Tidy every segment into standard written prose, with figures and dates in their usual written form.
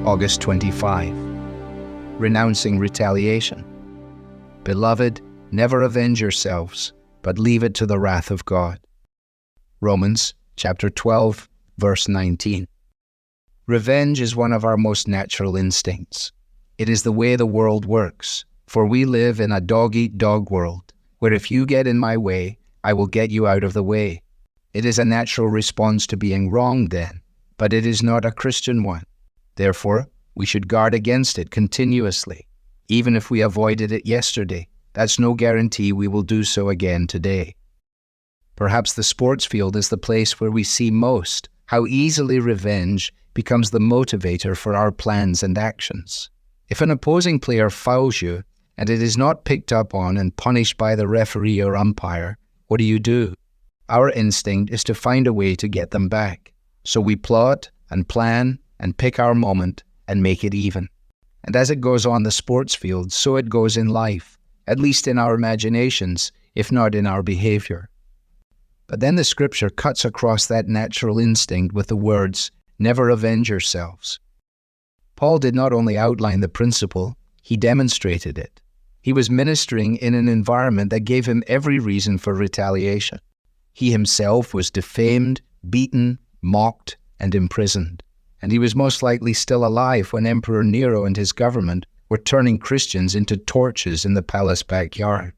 August 25. Renouncing Retaliation. Beloved, never avenge yourselves, but leave it to the wrath of God. Romans chapter 12, verse 19. Revenge is one of our most natural instincts. It is the way the world works, for we live in a dog-eat-dog world, where if you get in my way, I will get you out of the way. It is a natural response to being wronged then, but it is not a Christian one. Therefore, we should guard against it continuously. Even if we avoided it yesterday, that's no guarantee we will do so again today. Perhaps the sports field is the place where we see most how easily revenge becomes the motivator for our plans and actions. If an opposing player fouls you and it is not picked up on and punished by the referee or umpire, what do? Our instinct is to find a way to get them back. So we plot and plan and pick our moment and make it even. And as it goes on the sports field, so it goes in life, at least in our imaginations, if not in our behavior. But then the scripture cuts across that natural instinct with the words, "Never avenge yourselves." Paul did not only outline the principle, he demonstrated it. He was ministering in an environment that gave him every reason for retaliation. He himself was defamed, beaten, mocked, and imprisoned. And he was most likely still alive when Emperor Nero and his government were turning Christians into torches in the palace backyard.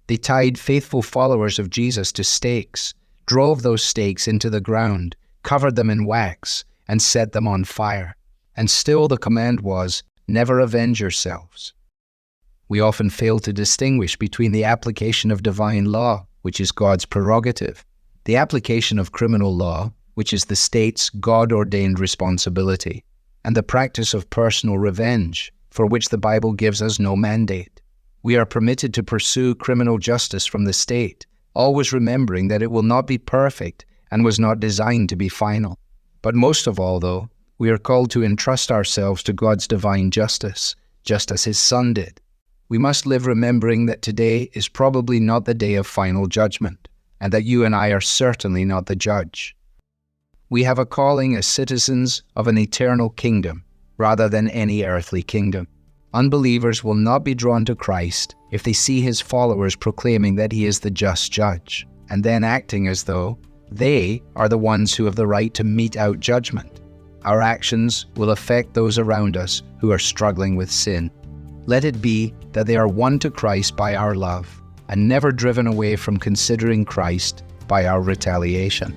They tied faithful followers of Jesus to stakes, drove those stakes into the ground, covered them in wax, and set them on fire. And still the command was, "Never avenge yourselves." We often fail to distinguish between the application of divine law, which is God's prerogative, the application of criminal law, which is the state's God-ordained responsibility, and the practice of personal revenge, for which the Bible gives us no mandate. We are permitted to pursue criminal justice from the state, always remembering that it will not be perfect and was not designed to be final. But most of all, though, we are called to entrust ourselves to God's divine justice, just as His Son did. We must live remembering that today is probably not the day of final judgment, and that you and I are certainly not the judge. We have a calling as citizens of an eternal kingdom, rather than any earthly kingdom. Unbelievers will not be drawn to Christ if they see His followers proclaiming that He is the just judge, and then acting as though they are the ones who have the right to mete out judgment. Our actions will affect those around us who are struggling with sin. Let it be that they are won to Christ by our love, and never driven away from considering Christ by our retaliation.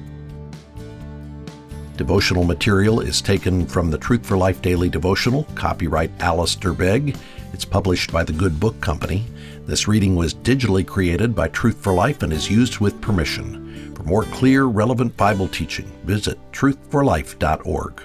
Devotional material is taken from the Truth for Life Daily Devotional, copyright Alistair Begg. It's published by the Good Book Company. This reading was digitally created by Truth for Life and is used with permission. For more clear, relevant Bible teaching, visit truthforlife.org.